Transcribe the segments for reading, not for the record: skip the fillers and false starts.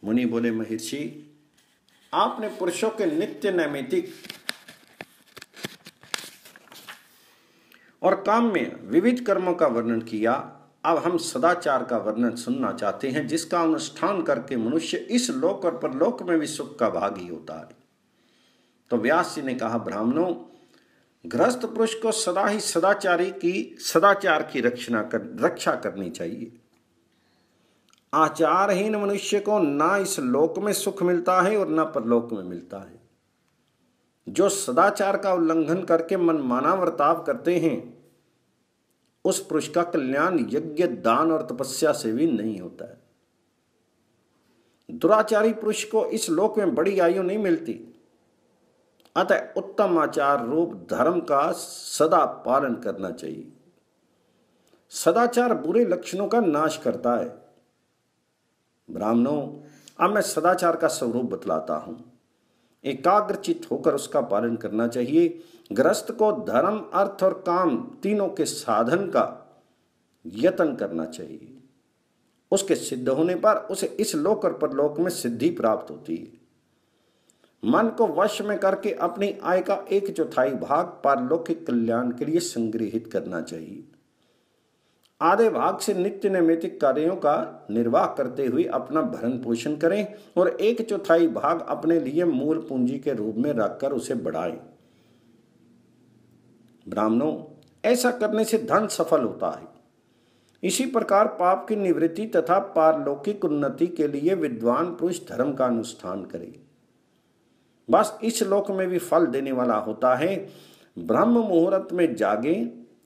मुनि बोले, महर्षि, आपने पुरुषों के नित्य नैमित्तिक और काम में विविध कर्मों का वर्णन किया। अब हम सदाचार का वर्णन सुनना चाहते हैं, जिसका अनुष्ठान करके मनुष्य इस लोक और परलोक में भी सुख का भागी होता है। तो व्यास जी ने कहा, ब्राह्मणों, गृहस्थ पुरुष को सदा ही सदाचार की रक्षा करनी चाहिए। आचारहीन मनुष्य को ना इस लोक में सुख मिलता है और ना परलोक में मिलता है। जो सदाचार का उल्लंघन करके मनमाना वर्ताव करते हैं, उस पुरुष का कल्याण यज्ञ, दान और तपस्या से भी नहीं होता है। दुराचारी पुरुष को इस लोक में बड़ी आयु नहीं मिलती। अतः उत्तम आचार रूप धर्म का सदा पालन करना चाहिए। सदाचार बुरे लक्षणों का नाश करता है। ब्राह्मणों, अब मैं सदाचार का स्वरूप बतलाता हूं। एकाग्रचित होकर उसका पालन करना चाहिए। गृहस्थ को धर्म, अर्थ और काम तीनों के साधन का यत्न करना चाहिए। उसके सिद्ध होने पर उसे इस लोक और परलोक में सिद्धि प्राप्त होती है। मन को वश में करके अपनी आय का 1/4 भाग पारलौकिक कल्याण के लिए संग्रहित करना चाहिए। आधे भाग से नित्य नैमित्तिक कार्यों का निर्वाह करते हुए अपना भरण पोषण करें और 1/4 भाग अपने लिए मूल पूंजी के रूप में रखकर उसे बढ़ाएं। ब्राह्मणों, ऐसा करने से धन सफल होता है। इसी प्रकार पाप की निवृत्ति तथा पारलौकिक उन्नति के लिए विद्वान पुरुष धर्म का अनुष्ठान करे। बस इस लोक में भी फल देने वाला होता है। ब्रह्म मुहूर्त में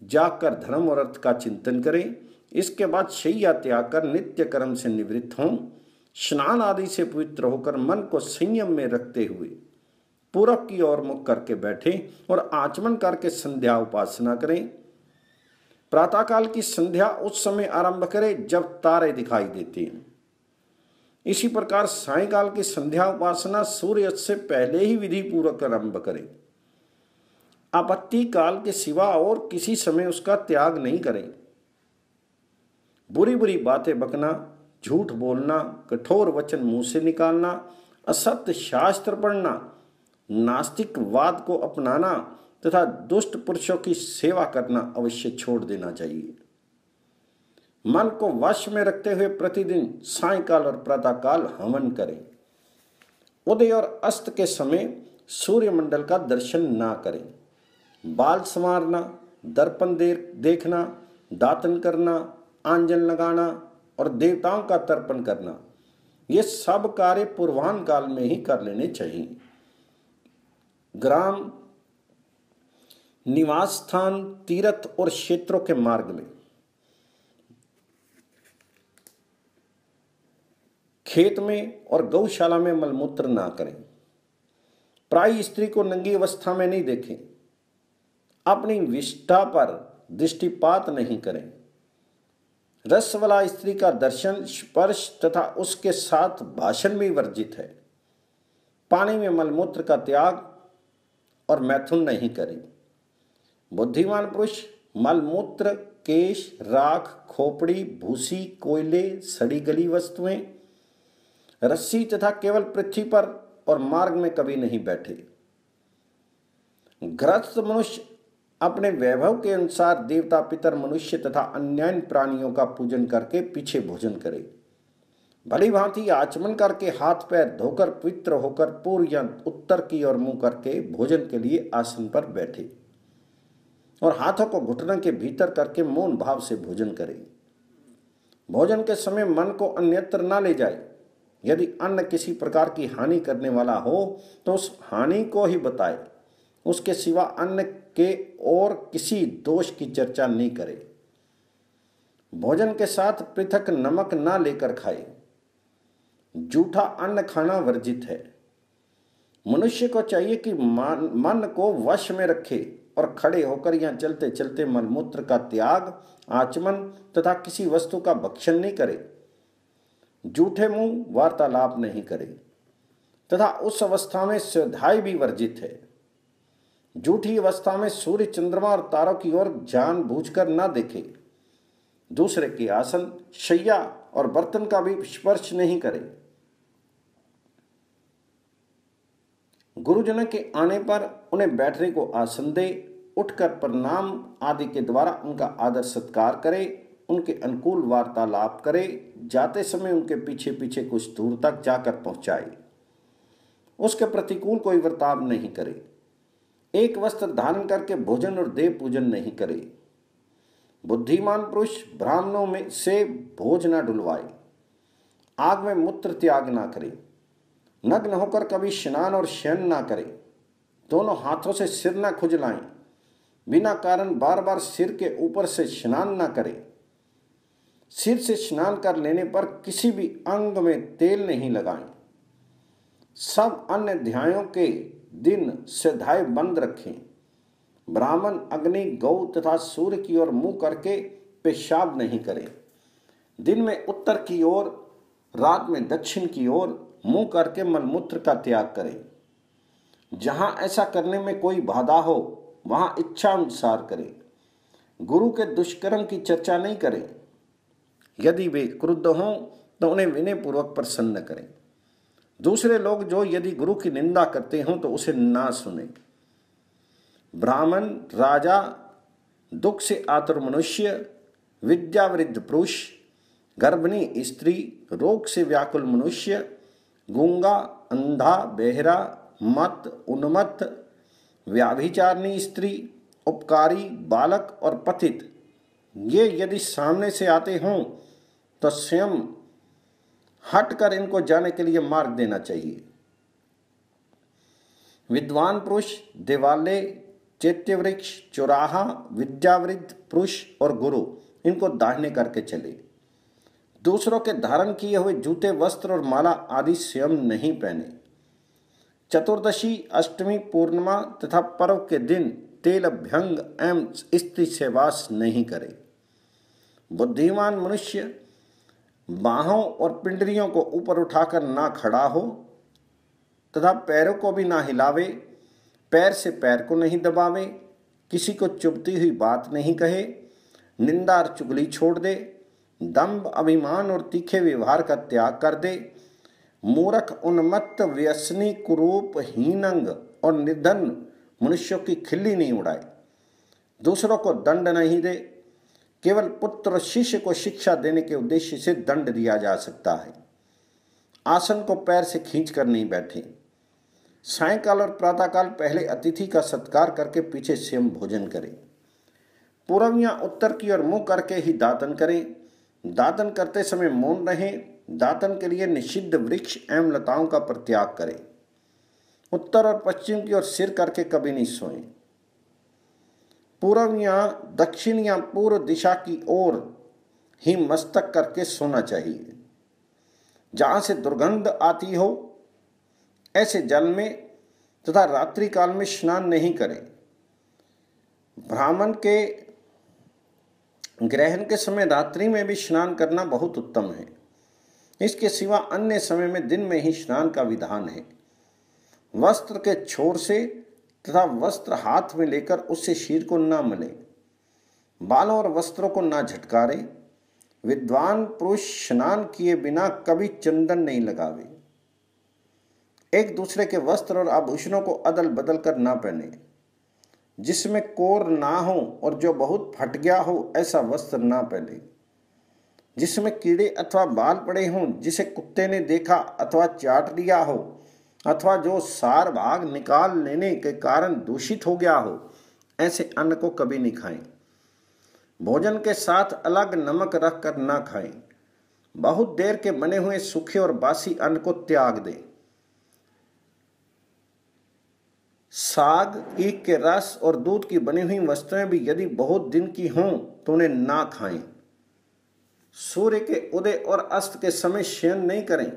जागकर धर्म और अर्थ का चिंतन करें। इसके बाद शैया त्याग कर नित्य कर्म से निवृत्त हों। स्नान आदि से पवित्र होकर मन को संयम में रखते हुए पूरब की ओर मुख करके बैठें और आचमन करके संध्या उपासना करें। प्रातःकाल की संध्या उस समय आरंभ करें जब तारे दिखाई देते हैं। इसी प्रकार सायंकाल की संध्या उपासना सूर्यास्त से पहले ही विधि पूर्वक आरंभ करें। आपत्ति काल के सिवा और किसी समय उसका त्याग नहीं करें। बुरी बुरी बातें बकना, झूठ बोलना, कठोर वचन मुंह से निकालना, असत्य शास्त्र पढ़ना, नास्तिकवाद को अपनाना तथा दुष्ट पुरुषों की सेवा करना अवश्य छोड़ देना चाहिए। मन को वश में रखते हुए प्रतिदिन सायंकाल और प्रातःकाल हवन करें। उदय और अस्त के समय सूर्यमंडल का दर्शन ना करें। बाल संवारना, दर्पण देखना, दातन करना, आंजन लगाना और देवताओं का तर्पण करना, ये सब कार्य पूर्वाह्न काल में ही कर लेने चाहिए। ग्राम, निवास स्थान, तीर्थ और क्षेत्रों के मार्ग में, खेत में और गौशाला में मलमूत्र ना करें। प्राय स्त्री को नंगी अवस्था में नहीं देखें। अपनी विष्ठा पर दृष्टिपात नहीं करें। रस वाला स्त्री का दर्शन, स्पर्श तथा उसके साथ भाषण भी वर्जित है। पानी में मलमूत्र का त्याग और मैथुन नहीं करें। बुद्धिमान पुरुष मलमूत्र, केश, राख, खोपड़ी, भूसी, कोयले, सड़ी गली वस्तुएं, रस्सी तथा केवल पृथ्वी पर और मार्ग में कभी नहीं बैठे। गृहस्थ मनुष्य अपने वैभव के अनुसार देवता, पितर, मनुष्य तथा अन्य प्राणियों का पूजन करके पीछे भोजन करे। भली भांति आचमन करके हाथ पैर धोकर पवित्र होकर पूर्व या उत्तर की ओर मुंह करके भोजन के लिए आसन पर बैठे और हाथों को घुटने के भीतर करके मौन भाव से भोजन करे। भोजन के समय मन को अन्यत्र न ले जाए। यदि अन्न किसी प्रकार की हानि करने वाला हो तो उस हानि को ही बताए। उसके सिवा अन्न के और किसी दोष की चर्चा नहीं करे। भोजन के साथ पृथक नमक ना लेकर खाए। जूठा अन्न खाना वर्जित है। मनुष्य को चाहिए कि मन को वश में रखे और खड़े होकर या चलते चलते मलमूत्र का त्याग, आचमन तथा किसी वस्तु का भक्षण नहीं करे। जूठे मुंह वार्तालाप नहीं करे तथा उस अवस्था में स्वाध्याय भी वर्जित है। जूठी अवस्था में सूर्य, चंद्रमा और तारों की ओर जानबूझकर न देखे। दूसरे के आसन, शैया और बर्तन का भी स्पर्श नहीं करे। गुरुजनों के आने पर उन्हें बैठने को आसन दे, उठकर प्रणाम आदि के द्वारा उनका आदर सत्कार करे, उनके अनुकूल वार्तालाप करे, जाते समय उनके पीछे पीछे कुछ दूर तक जाकर पहुंचाए। उसके प्रतिकूल कोई वर्ताव नहीं करे। एक वस्त्र धारण करके भोजन और देव पूजन नहीं करे। बुद्धिमान पुरुष ब्राह्मणों में से भोज न डुलवाए, आग में मूत्र त्याग ना करे, नग्न होकर कभी स्नान और शयन ना करे, दोनों हाथों से सिर न खुजलाएं, बिना कारण बार बार सिर के ऊपर से स्नान ना करे, सिर से स्नान कर लेने पर किसी भी अंग में तेल नहीं लगाएं, सब अन्य ध्यायों के दिन सिधाए बंद रखें, ब्राह्मण अग्नि, गौ तथा सूर्य की ओर मुंह करके पेशाब नहीं करें, दिन में उत्तर की ओर, रात में दक्षिण की ओर मुंह करके मलमूत्र का त्याग करें। जहां ऐसा करने में कोई बाधा हो वहां इच्छा अनुसार करें। गुरु के दुष्कर्म की चर्चा नहीं करें। यदि वे क्रुद्ध हों तो उन्हें विनय पूर्वक प्रसन्न करें। दूसरे लोग जो यदि गुरु की निंदा करते हों तो उसे ना सुने। ब्राह्मण, राजा, दुख से आतुर मनुष्य, विद्यावृद्ध पुरुष, गर्भिणी स्त्री, रोग से व्याकुल मनुष्य, गूंगा, अंधा, बेहरा, मत, उन्मत्त, व्याभिचारिणी स्त्री, उपकारी, बालक और पतित, ये यदि सामने से आते हों तो स्वयं हटकर इनको जाने के लिए मार्ग देना चाहिए। विद्वान पुरुष देवालय, चैत्यवृक्ष, चौराहा, विद्यावृद्ध पुरुष और गुरु इनको दाहिने करके चले। दूसरों के धारण किए हुए जूते, वस्त्र और माला आदि स्वयं नहीं पहने। चतुर्दशी, अष्टमी, पूर्णिमा तथा पर्व के दिन तेल अभ्यंग एवं स्त्री सेवास नहीं करे। बुद्धिमान मनुष्य बाहों और पिंडलियों को ऊपर उठाकर ना खड़ा हो तथा पैरों को भी ना हिलावे, पैर से पैर को नहीं दबावे, किसी को चुभती हुई बात नहीं कहे, निंदा और चुगली छोड़ दे, दंभ, अभिमान और तीखे व्यवहार का त्याग कर दे, मूर्ख, उन्मत्त, व्यसनी, कुरूप, हीनंग और निर्धन मनुष्यों की खिल्ली नहीं उड़ाए, दूसरों को दंड नहीं दे। केवल पुत्र और शिष्य को शिक्षा देने के उद्देश्य से दंड दिया जा सकता है। आसन को पैर से खींचकर नहीं बैठे। सायंकाल और प्रातःकाल पहले अतिथि का सत्कार करके पीछे स्वयं भोजन करें। पूर्व या उत्तर की ओर मुंह करके ही दातन करें। दातन करते समय मौन रहें। दातन के लिए निषिद्ध वृक्ष एवं लताओं का परित्याग करें। उत्तर और पश्चिम की ओर सिर करके कभी नहीं सोएं। पूर्व या दक्षिण या पूर्व दिशा की ओर ही मस्तक करके सोना चाहिए। जहां से दुर्गंध आती हो ऐसे जल में तथा रात्रि काल में स्नान नहीं करें। ब्राह्मण के ग्रहण के समय रात्रि में भी स्नान करना बहुत उत्तम है। इसके सिवा अन्य समय में दिन में ही स्नान का विधान है। वस्त्र के छोर से तथा वस्त्र हाथ में लेकर उससे शीर को ना मले। बालों और वस्त्रों को ना झटकारे। विद्वान पुरुष स्नान किए बिना कभी चंदन नहीं लगावे। एक दूसरे के वस्त्र और आभूषणों को अदल बदल कर ना पहने। जिसमें कोर ना हो और जो बहुत फट गया हो ऐसा वस्त्र ना पहने। जिसमें कीड़े अथवा बाल पड़े हों, जिसे कुत्ते ने देखा अथवा चाट लिया हो, अथवा जो सार भाग निकाल लेने के कारण दूषित हो गया हो, ऐसे अन्न को कभी नहीं खाएं। भोजन के साथ अलग नमक रख कर ना खाएं। बहुत देर के बने हुए सूखे और बासी अन्न को त्याग दें। साग, ईख के रस और दूध की बनी हुई वस्तुएं भी यदि बहुत दिन की हों तो उन्हें ना खाएं। सूर्य के उदय और अस्त के समय शयन नहीं करें।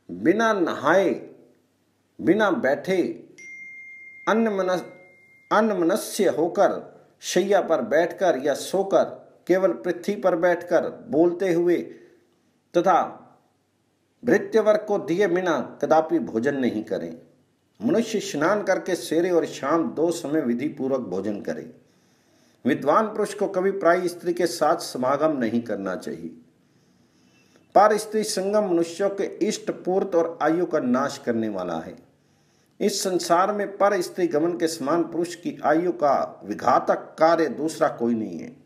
बिना नहाए, बिना बैठे, अन्नमनस्य होकर शैया पर बैठकर या सोकर, केवल पृथ्वी पर बैठकर बोलते हुए तथा भृत्यवर्ग को दिए बिना कदापि भोजन नहीं करें। मनुष्य स्नान करके सवेरे और शाम 2 समय विधि पूर्वक भोजन करे। विद्वान पुरुष को कभी प्राय स्त्री के साथ समागम नहीं करना चाहिए। पर स्त्री संगम मनुष्यों के इष्ट पूर्त और आयु का नाश करने वाला है। इस संसार में पर स्त्री गमन के समान पुरुष की आयु का विघातक कार्य दूसरा कोई नहीं है।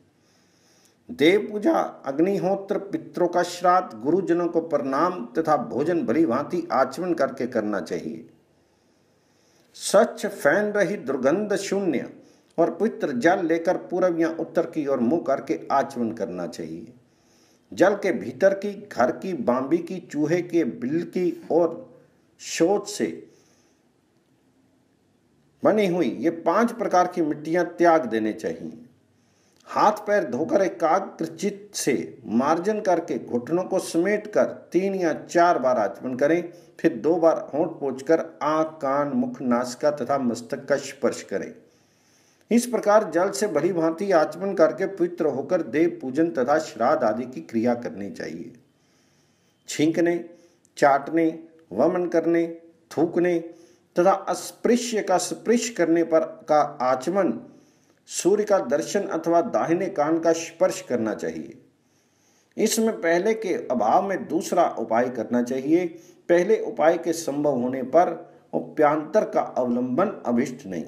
देव पूजा, अग्निहोत्र, पितरों का श्राद्ध, गुरुजनों को प्रणाम तथा भोजन भली भांति आचमन करके करना चाहिए। स्वच्छ, फैन रहित, दुर्गंध शून्य और पवित्र जल लेकर पूर्व या उत्तर की ओर मुंह करके आचमन करना चाहिए। जल के भीतर की, घर की, बांबी की, चूहे के, बिल की और शोच से बनी हुई ये 5 प्रकार की मिट्टियां त्याग देने चाहिए। हाथ पैर धोकर एकाग्रचित्त से मार्जन करके घुटनों को समेट कर 3 या 4 बार आचमन करें। फिर 2 बार होंठ पोंछकर आंख, कान, मुख, नासिका तथा मस्तक का स्पर्श करें। इस प्रकार जल से भली भांति आचमन करके पवित्र होकर देव पूजन तथा श्राद्ध आदि की क्रिया करनी चाहिए। छींकने, चाटने, वमन करने, थूकने तथा अस्पृश्य का स्पृश करने पर का आचमन, सूर्य का दर्शन अथवा दाहिने कान का स्पर्श करना चाहिए। इसमें पहले के अभाव में दूसरा उपाय करना चाहिए। पहले उपाय के संभव होने पर उपायांतर का अवलंबन अभिष्ट नहीं।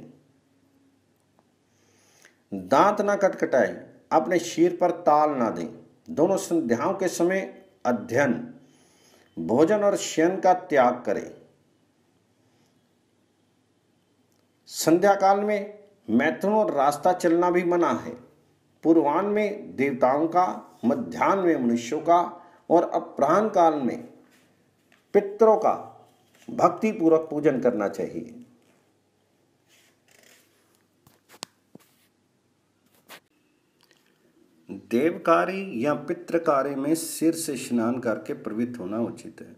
दांत ना खटखटाएं, अपने शीर पर ताल ना दें। दोनों संध्याओं के समय अध्ययन, भोजन और शयन का त्याग करें। संध्या काल में मैथुन और रास्ता चलना भी मना है। पूर्वाह्न में देवताओं का, मध्याह्न में मनुष्यों का और अपराह्न काल में पितरों का भक्ति पूर्वक पूजन करना चाहिए। देवकारी या पितृकार्य में सिर से स्नान करके प्रवृत्त होना उचित है।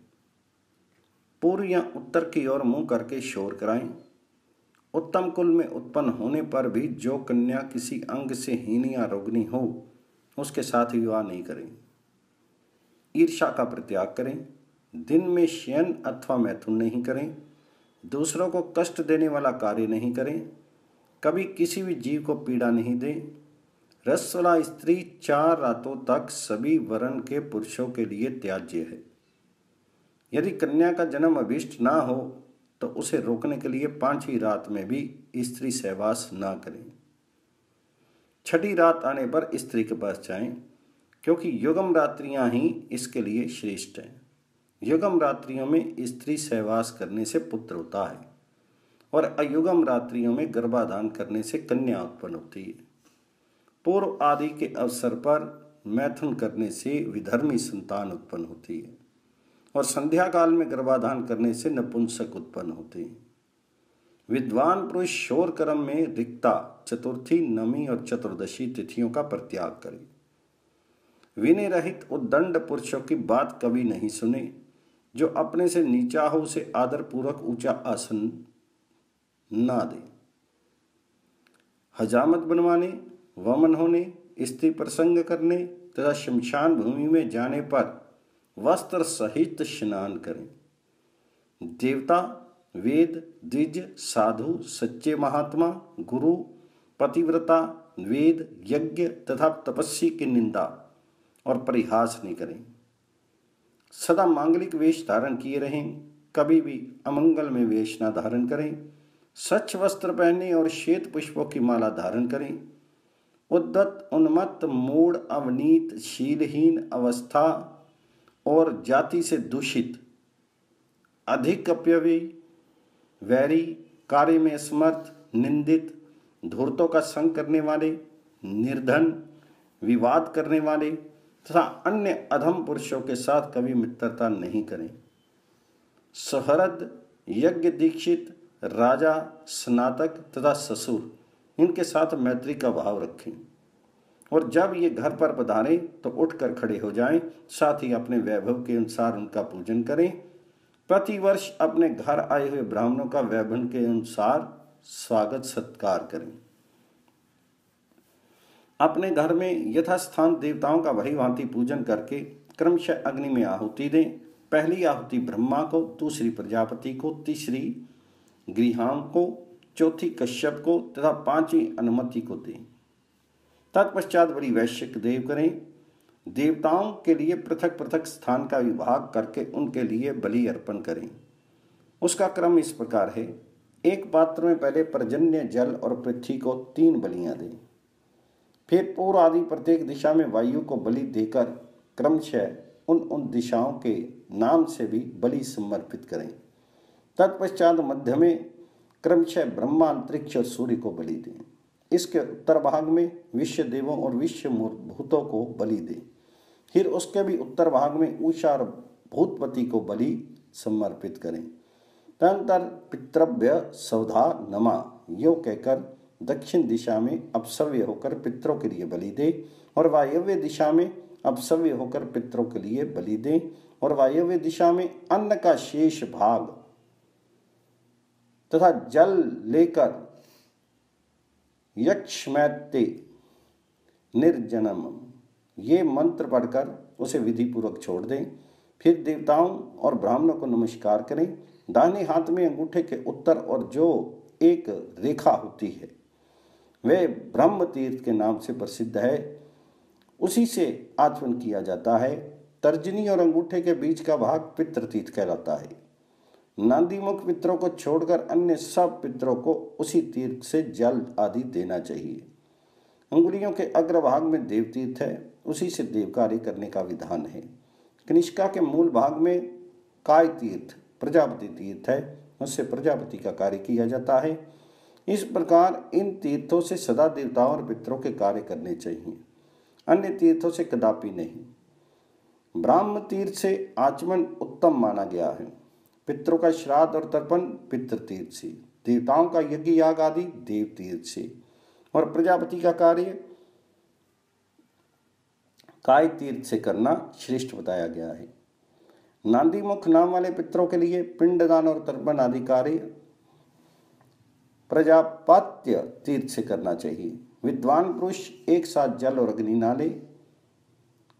पूर्व या उत्तर की ओर मुंह करके शोर कराएं। उत्तम कुल में उत्पन्न होने पर भी जो कन्या किसी अंग से हीन या रोगनी हो, उसके साथ विवाह नहीं करें। ईर्ष्या का परित्याग करें। दिन में शयन अथवा मैथुन नहीं करें। दूसरों को कष्ट देने वाला कार्य नहीं करें। कभी किसी भी जीव को पीड़ा नहीं दें। रसवाला स्त्री 4 रातों तक सभी वर्ण के पुरुषों के लिए त्याज्य है। यदि कन्या का जन्म अभिष्ट ना हो तो उसे रोकने के लिए 5वीं रात में भी स्त्री सहवास ना करें। 6ठी रात आने पर स्त्री के पास जाएं, क्योंकि युगम रात्रियां ही इसके लिए श्रेष्ठ हैं। युगम रात्रियों में स्त्री सहवास करने से पुत्र होता है और अयुगम रात्रियों में गर्भाधान करने से कन्या उत्पन्न होती है। पूर्व आदि के अवसर पर मैथुन करने से विधर्मी संतान उत्पन्न होती है और संध्या काल में गर्भाधान करने से नपुंसक उत्पन्न होते हैं। विद्वान पुरुष शोर कर्म में रिक्ता, चतुर्थी, नवमी और चतुर्दशी तिथियों का परित्याग करें। विनय रहित उद्दंड पुरुषों की बात कभी नहीं सुने। जो अपने से नीचा हो उसे आदर पूर्वक ऊंचा आसन ना दे। हजामत बनवाने, वमन होने, स्त्री प्रसंग करने तथा शमशान भूमि में जाने पर वस्त्र सहित स्नान करें। देवता, वेद, द्विज, साधु, सच्चे महात्मा, गुरु, पतिव्रता, वेद, यज्ञ तथा तपस्वी की निंदा और परिहास नहीं करें। सदा मांगलिक वेश धारण किए रहें। कभी भी अमंगल में वेश न धारण करें। स्वच्छ वस्त्र पहने और श्वेत पुष्पों की माला धारण करें। उद्दत, उन्मत्त, मूढ़, अवनीत, शीलहीन अवस्था और जाति से दूषित, अधिक अपव्ययी, वैरी, कार्य में असमर्थ, निंदित, धूर्तों का संग करने वाले, निर्धन, विवाद करने वाले तथा अन्य अधम पुरुषों के साथ कभी मित्रता नहीं करें। सहृद, यज्ञ दीक्षित, राजा, स्नातक तथा ससुर, इनके साथ मैत्री का भाव रखें और जब ये घर पर पधारें तो उठकर खड़े हो जाएं। साथ ही अपने वैभव के अनुसार उनका पूजन करें। प्रतिवर्ष अपने घर आए हुए ब्राह्मणों का वैभव के अनुसार स्वागत सत्कार करें। अपने घर में यथास्थान देवताओं का भली भांति पूजन करके क्रमशः अग्नि में आहुति दें। पहली आहुति ब्रह्मा को, दूसरी प्रजापति को, तीसरी गृहांक को, चौथी कश्यप को तथा 5वीं अनुमति को दें। तत्पश्चात बड़ी वैश्विक देव करें। देवताओं के लिए पृथक पृथक स्थान का विभाग करके उनके लिए बलि अर्पण करें। उसका क्रम इस प्रकार है: एक पात्र में पहले पर्जन्य, जल और पृथ्वी को 3 बलियां दें। फिर पूर्व आदि प्रत्येक दिशा में वायु को बलि देकर क्रमशः उन दिशाओं के नाम से भी बलि समर्पित करें। तत्पश्चात मध्य में क्रमशः ब्रह्मा, अंतरिक्ष और सूर्य को बलि दें। इसके उत्तर भाग में विश्व देवों और विश्व भूतों को बलि दें। फिर उसके भी उत्तर भाग में उषा और भूतपति को बलि समर्पित करें। तदनंतर पितृभ्य सौधा नमा यो कहकर दक्षिण दिशा में अपसव्य होकर पितरों के लिए बलि दे और वायव्य दिशा में अपसव्य होकर पितरों के लिए बलि दें और वायव्य दिशा में अन्न का शेष भाग तथा जल लेकर यक्षमैत्य निर्जनम ये मंत्र पढ़कर उसे विधि पूर्वक छोड़ दें। फिर देवताओं और ब्राह्मणों को नमस्कार करें। दाहिने हाथ में अंगूठे के उत्तर और जो एक रेखा होती है वह ब्रह्म तीर्थ के नाम से प्रसिद्ध है, उसी से आचमन किया जाता है। तर्जनी और अंगूठे के बीच का भाग पितृतीर्थ कहलाता है। नांदीमुख पितरों को छोड़कर अन्य सब पितरों को उसी तीर्थ से जल आदि देना चाहिए। अंगुलियों के अग्रभाग में देवतीर्थ है, उसी से देव कार्य करने का विधान है। कनिष्का के मूल भाग में काय तीर्थ प्रजापति तीर्थ है, उससे प्रजापति का कार्य किया जाता है। इस प्रकार इन तीर्थों से सदा देवताओं और पितरों के कार्य करने चाहिए, अन्य तीर्थों से कदापि नहीं। ब्राह्म तीर्थ से आचमन उत्तम माना गया है। पितरों का श्राद्ध और तर्पण पितृतीर्थ से, देवताओं का यज्ञ याग आदि देव तीर्थ से और प्रजापति का कार्य काय तीर्थ से करना श्रेष्ठ बताया गया है। नांदीमुख नाम वाले पितरों के लिए पिंडदान और तर्पण आदि कार्य प्रजापत्य तीर्थ से करना चाहिए। विद्वान पुरुष एक साथ जल और अग्नि ना ले,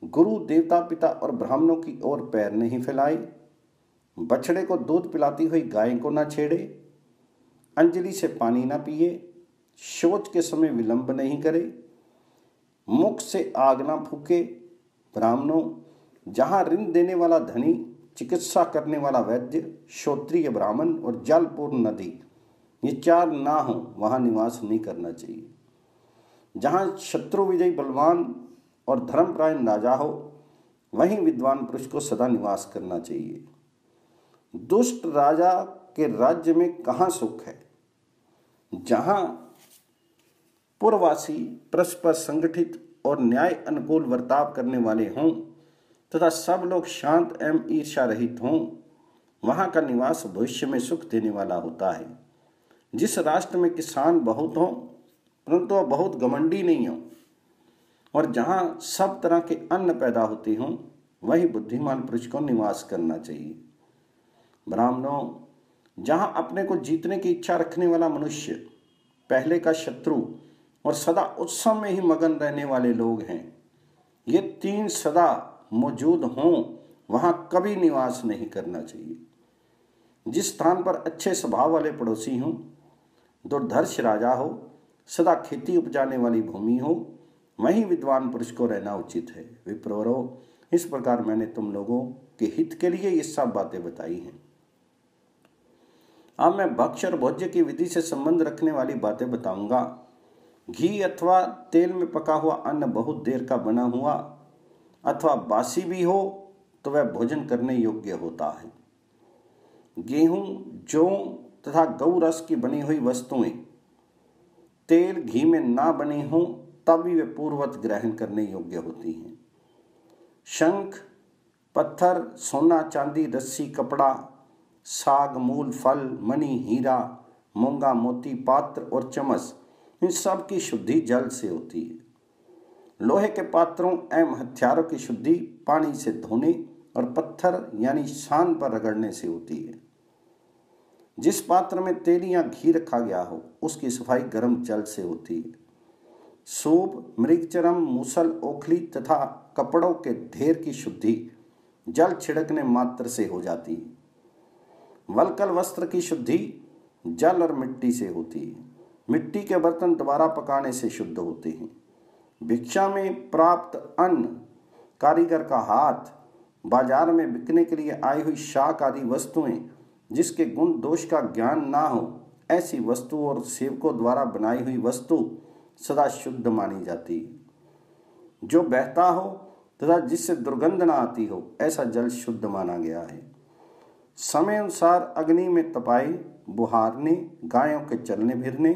गुरु, देवता, पिता और ब्राह्मणों की ओर पैर नहीं फैलाए, बछड़े को दूध पिलाती हुई गाय को ना छेड़े, अंजलि से पानी ना पिए, शौच के समय विलंब नहीं करे, मुख से आग ना फूके। ब्राह्मणों, जहाँ ऋण देने वाला धनी, चिकित्सा करने वाला वैद्य, श्रोत्रिय ब्राह्मण और जलपूर्ण नदी ये 4 ना हो वहाँ निवास नहीं करना चाहिए। जहाँ शत्रु विजयी बलवान और धर्मपरायण राजा हो वहीं विद्वान पुरुष को सदा निवास करना चाहिए। दुष्ट राजा के राज्य में कहाँ सुख है? जहाँ पूर्ववासी परस्पर संगठित और न्याय अनुकूल वर्ताव करने वाले हों तथा सब लोग शांत एवं ईर्ष्या रहित हों, वहाँ का निवास भविष्य में सुख देने वाला होता है। जिस राष्ट्र में किसान बहुत हों परंतु वह बहुत घमंडी नहीं हो और जहाँ सब तरह के अन्न पैदा होते हों, वही बुद्धिमान पुरुष को निवास करना चाहिए। ब्राह्मणों, जहाँ अपने को जीतने की इच्छा रखने वाला मनुष्य, पहले का शत्रु और सदा उत्सव में ही मगन रहने वाले लोग हैं, ये 3 सदा मौजूद हों वहाँ कभी निवास नहीं करना चाहिए। जिस स्थान पर अच्छे स्वभाव वाले पड़ोसी हों, दुर्धर्ष राजा हो, सदा खेती उपजाने वाली भूमि हो, वहीं विद्वान पुरुष को रहना उचित है। विप्रो, इस प्रकार मैंने तुम लोगों के हित के लिए ये सब बातें बताई हैं। अब मैं भक्ष्य और भोज्य की विधि से संबंध रखने वाली बातें बताऊंगा। घी अथवा तेल में पका हुआ अन्न बहुत देर का बना हुआ अथवा बासी भी हो तो वह भोजन करने योग्य होता है। गेहूं, जौ तथा गौ रस की बनी हुई वस्तुएं तेल घी में ना बनी हों तब भी वे पूर्ववत ग्रहण करने योग्य होती हैं। शंख, पत्थर, सोना, चांदी, रस्सी, कपड़ा, साग, मूल, फल, मणि, हीरा, मूंगा, मोती, पात्र और चम्मच, इन सब की शुद्धि जल से होती है। लोहे के पात्रों एवं हथियारों की शुद्धि पानी से धोने और पत्थर यानी शान पर रगड़ने से होती है। जिस पात्र में तेल या घी रखा गया हो उसकी सफाई गर्म जल से होती है। सूप, मृगचरम, मूसल, ओखली तथा कपड़ों के ढेर की शुद्धि जल छिड़कने मात्र से हो जाती है। वलकल वस्त्र की शुद्धि जल और मिट्टी से होती है। मिट्टी के बर्तन दोबारा पकाने से शुद्ध होते हैं। भिक्षा में प्राप्त अन्न, कारीगर का हाथ, बाजार में बिकने के लिए आई हुई शाक आदि वस्तुएं जिसके गुण दोष का ज्ञान ना हो ऐसी वस्तु और सेवकों द्वारा बनाई हुई वस्तु सदा शुद्ध मानी जाती है। जो बहता हो तथा जिससे दुर्गंध न आती हो ऐसा जल शुद्ध माना गया है। समय अनुसार अग्नि में तपाई, बुहारने, गायों के चलने फिरने,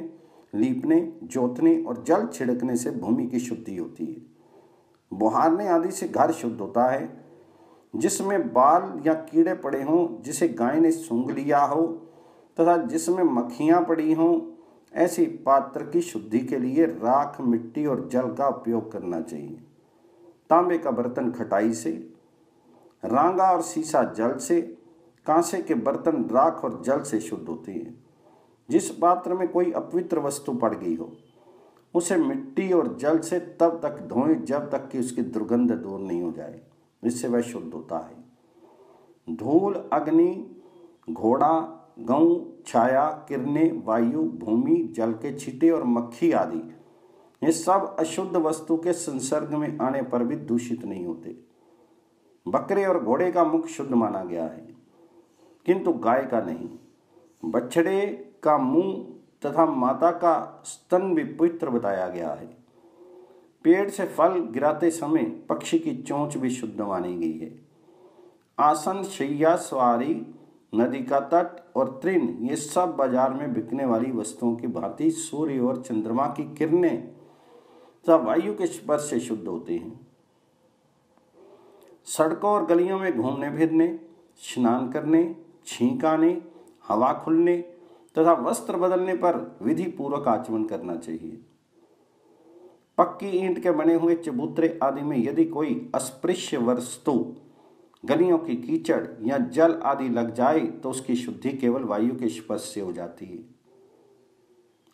लीपने, जोतने और जल छिड़कने से भूमि की शुद्धि होती है। बुहारने आदि से घर शुद्ध होता है। जिसमें बाल या कीड़े पड़े हों, जिसे गाय ने सूंघ लिया हो तथा जिसमें मक्खियां पड़ी हों, ऐसी पात्र की शुद्धि के लिए राख, मिट्टी और जल का उपयोग करना चाहिए। तांबे का बर्तन खटाई से, रांगा और सीसा जल से, कांसे के बर्तन राख और जल से शुद्ध होते हैं। जिस पात्र में कोई अपवित्र वस्तु पड़ गई हो उसे मिट्टी और जल से तब तक धोएं जब तक कि उसकी दुर्गंध दूर नहीं हो जाए, इससे वह शुद्ध होता है। धूल, अग्नि, घोड़ा, गऊ, छाया, किरणें, वायु, भूमि, जल के छींटे और मक्खी आदि ये सब अशुद्ध वस्तु के संसर्ग में आने पर भी दूषित नहीं होते। बकरे और घोड़े का मुख शुद्ध माना गया है, किंतु गाय का नहीं। बछड़े का मुंह तथा माता का स्तन भी पवित्र बताया गया है। पेड़ से फल गिराते समय पक्षी की चोंच भी शुद्ध मानी गई है। आसन, शैया, सवारी, नदी का तट और तृण ये सब बाजार में बिकने वाली वस्तुओं की भांति सूर्य और चंद्रमा की किरणें तथा वायु के स्पर्श से शुद्ध होते हैं। सड़कों और गलियों में घूमने फिरने, स्नान करने, छींक आने, हवा खुलने तथा वस्त्र बदलने पर विधि पूर्वक आचमन करना चाहिए। पक्की ईंट के बने हुए चबूतरे आदि में यदि कोई अस्पृश्य वस्तु, गलियों की कीचड़ या जल आदि लग जाए तो उसकी शुद्धि केवल वायु के स्पर्श से हो जाती है।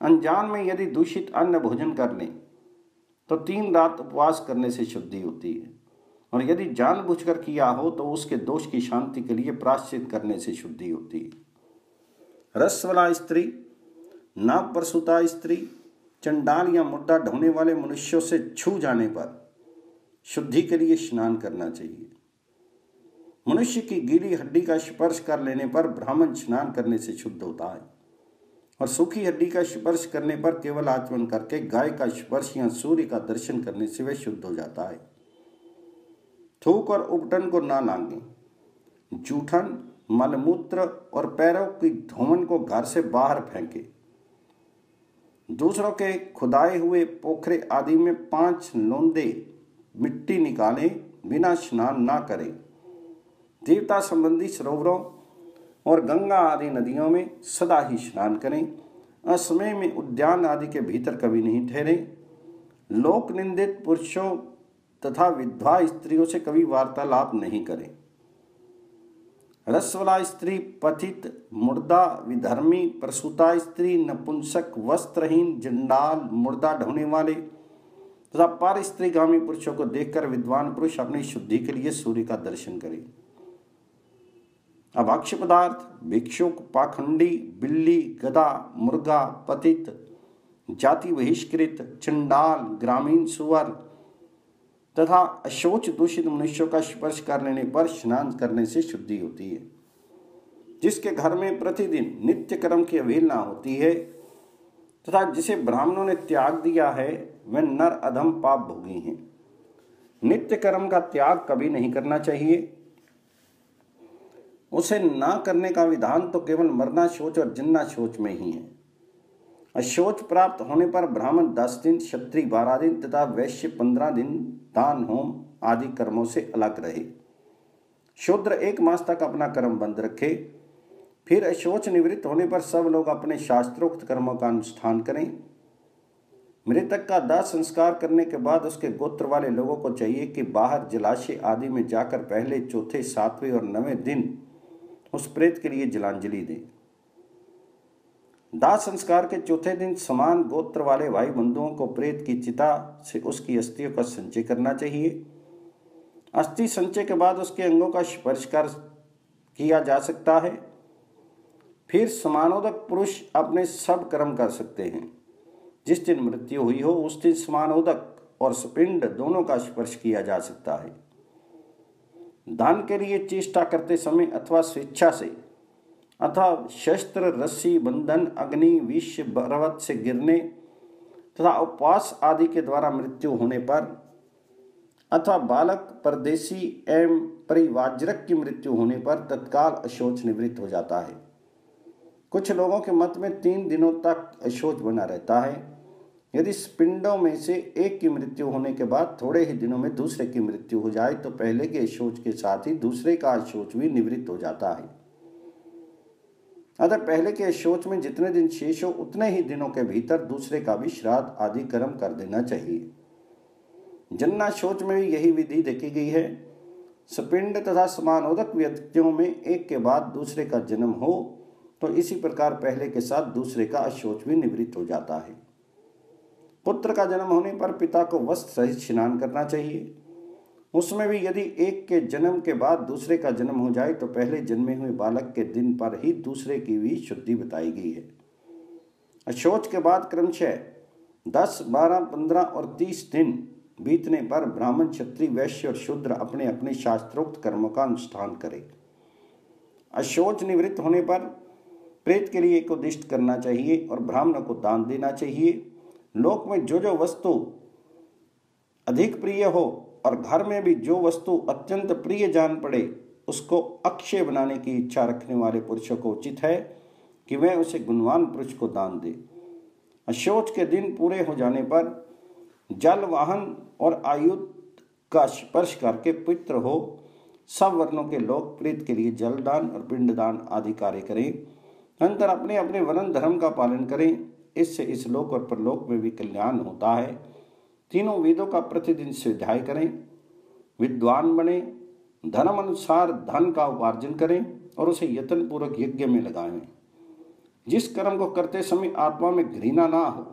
अनजान में यदि दूषित अन्न भोजन कर लें तो 3 रात उपवास करने से शुद्धि होती है, और यदि जानबूझकर किया हो तो उसके दोष की शांति के लिए प्रायश्चित करने से शुद्धि होती है। रसवाला स्त्री, नागप्रसूता स्त्री, चंडाल या मुर्दा ढोने वाले मनुष्यों से छू जाने पर शुद्धि के लिए स्नान करना चाहिए। मनुष्य की गीली हड्डी का स्पर्श कर लेने पर ब्राह्मण स्नान करने से शुद्ध होता है, और सूखी हड्डी का स्पर्श करने पर केवल आचमन करके गाय का स्पर्श या सूर्य का दर्शन करने से वह शुद्ध हो जाता है। थूक और उबटन को ना लांघें। जूठन, मलमूत्र और पैरों की धोवन को घर से बाहर फेंके। दूसरों के खुदाए हुए पोखरे आदि में 5 लोंदे मिट्टी निकालें, बिना स्नान ना करें। देवता संबंधी सरोवरों और गंगा आदि नदियों में सदा ही स्नान करें। असमय में उद्यान आदि के भीतर कभी नहीं ठहरे। लोक निंदित पुरुषों तथा विधवा स्त्रियों से कभी वार्तालाप नहीं करें। रसवाला स्त्री, पतित, मुर्दा, विधर्मी, प्रसूता स्त्री, नपुंसक, वस्त्रहीन, जंडाल, मुर्दा ढोने वाले तथा पर स्त्रीगामी पुरुषों को देखकर विद्वान पुरुष अपनी शुद्धि के लिए सूर्य का दर्शन करें। अभक्ष्य पदार्थ, भिक्षुक, पाखंडी, बिल्ली, गधा, मुर्गा, पतित, जाति बहिष्कृत, चंडाल, ग्रामीण सुअर तथा अशोच दूषित मनुष्यों का स्पर्श कर लेने पर स्नान करने से शुद्धि होती है। जिसके घर में प्रतिदिन नित्य कर्म की अवहेलना होती है तथा जिसे ब्राह्मणों ने त्याग दिया है वह नर अधम पाप भोगी हैं। नित्य कर्म का त्याग कभी नहीं करना चाहिए। उसे ना करने का विधान तो केवल मरना शौच और जिन्ना शौच में ही है। अशौच प्राप्त होने पर ब्राह्मण 10 दिन, क्षत्रिय 12 दिन तथा वैश्य 15 दिन दान, होम आदि कर्मों से अलग रहे। शूद्र 1 मास तक अपना कर्म बंद रखे। फिर अशौच निवृत्त होने पर सब लोग अपने शास्त्रोक्त कर्मों का अनुष्ठान करें। मृतक का दाह संस्कार करने के बाद उसके गोत्र वाले लोगों को चाहिए कि बाहर जलाशय आदि में जाकर पहले, चौथे, 7वें और 9वें दिन उस प्रेत के लिए जलांजलि दें। दाह संस्कार के चौथे दिन समान गोत्र वाले भाई बंधुओं को प्रेत की चिता से उसकी अस्थियों का संचय करना चाहिए। अस्थि संचय के बाद उसके अंगों का स्पर्श किया जा सकता है। फिर समानोदक पुरुष अपने सब कर्म कर सकते हैं। जिस दिन मृत्यु हुई हो उस दिन समानोदक और सपिंड दोनों का स्पर्श किया जा सकता है। दान के लिए चेष्टा करते समय अथवा स्वेच्छा से अथवा शस्त्र, रस्सी, बंधन, अग्नि, विष, पर्वत से गिरने तथा उपवास आदि के द्वारा मृत्यु होने पर अथवा बालक, परदेशी एवं परिवाजरक की मृत्यु होने पर तत्काल अशौच निवृत्त हो जाता है। कुछ लोगों के मत में 3 दिनों तक अशौच बना रहता है। यदि पिंडों में से एक की मृत्यु होने के बाद थोड़े ही दिनों में दूसरे की मृत्यु हो जाए तो पहले के अशौच के साथ ही दूसरे का अशौच भी निवृत्त हो जाता है। अतः पहले के अशौच में जितने दिन शेष हो उतने ही दिनों के भीतर दूसरे का भी श्राद्ध आदि कर्म कर देना चाहिए। जन्नाशौच में भी यही विधि देखी गई है। सपिंड तथा समानोदक व्यक्तियों में एक के बाद दूसरे का जन्म हो तो इसी प्रकार पहले के साथ दूसरे का अशौच भी निवृत्त हो जाता है। पुत्र का जन्म होने पर पिता को वस्त्र सहित स्नान करना चाहिए। उसमें भी यदि एक के जन्म के बाद दूसरे का जन्म हो जाए तो पहले जन्मे हुए बालक के दिन पर ही दूसरे की भी शुद्धि बताई गई है। अशौच के बाद क्रमशः 10, 12, 15 और 30 दिन बीतने पर ब्राह्मण, क्षत्रिय, वैश्य और शूद्र अपने अपने शास्त्रोक्त कर्मों का अनुष्ठान करें। अशौच निवृत्त होने पर प्रेत के लिए एक उद्दिष्ट करना चाहिए और ब्राह्मण को दान देना चाहिए। लोक में जो जो वस्तु अधिक प्रिय हो और घर में भी जो वस्तु अत्यंत प्रिय जान पड़े उसको अक्षय बनाने की इच्छा रखने वाले पुरुषों को उचित है कि वह उसे गुणवान पुरुष को दान दे। अशौच के दिन पूरे हो जाने पर जल, वाहन और आयुध का स्पर्श करके पवित्र हो सब वर्णों के लोग प्रेत के लिए जलदान और पिंडदान आदि कार्य करें। अनंतर अपने अपने वर्ण धर्म का पालन करें। इससे इस लोक और परलोक में भी कल्याण होता है। तीनों वेदों का प्रतिदिन स्वाध्याय करें, विद्वान बने, धर्म अनुसार धन का उपार्जन करें और उसे यत्न पूर्वक यज्ञ में लगाएं। जिस कर्म को करते समय आत्मा में घृणा ना हो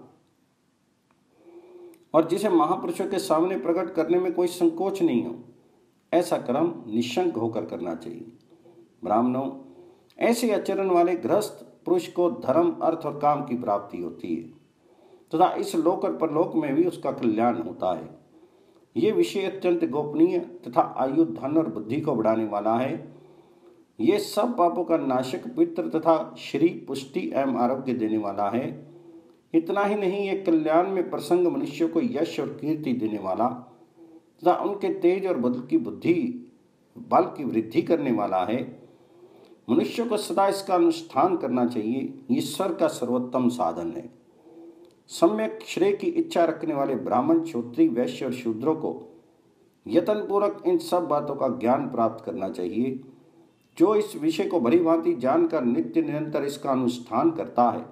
और जिसे महापुरुषों के सामने प्रकट करने में कोई संकोच नहीं हो, ऐसा कर्म निशंक होकर करना चाहिए। ब्राह्मणों, ऐसे आचरण वाले गृहस्थ पुरुष को धर्म, अर्थ और काम की प्राप्ति होती है तथा इस लोक और परलोक में भी उसका कल्याण होता है। ये विषय अत्यंत गोपनीय तथा आयु, धन और बुद्धि को बढ़ाने वाला है। ये सब पापों का नाशक, पवित्र तथा श्री, पुष्टि एवं आरोग्य देने वाला है। इतना ही नहीं, ये कल्याण में प्रसंग मनुष्यों को यश और कीर्ति देने वाला तथा उनके तेज और बल की वृद्धि करने वाला है। मनुष्य को सदा इसका अनुष्ठान करना चाहिए। ईश्वर का सर्वोत्तम साधन है। सम्यक श्रेय की इच्छा रखने वाले ब्राह्मण, क्षत्रिय, वैश्य और शूद्रों को यत्न पूर्वक इन सब बातों का ज्ञान प्राप्त करना चाहिए। जो इस विषय को भली भांति जानकर नित्य निरंतर इसका अनुष्ठान करता है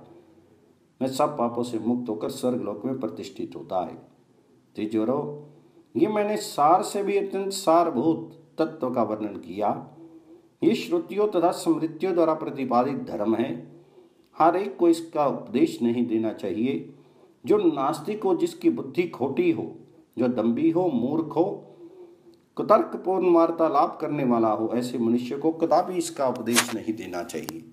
वह सब पापों से मुक्त होकर स्वर्गलोक में प्रतिष्ठित होता है। त्रिजोरो, ये मैंने सार से भी अत्यंत सारभूत तत्व का वर्णन किया। ये श्रुतियों तथा स्मृतियों द्वारा प्रतिपादित धर्म है। हर एक को इसका उपदेश नहीं देना चाहिए। जो नास्तिक हो, जिसकी बुद्धि खोटी हो, जो दंभी हो, मूर्ख हो, कुतर्कपूर्ण वार्तालाप करने वाला हो, ऐसे मनुष्य को कदापि इसका उपदेश नहीं देना चाहिए।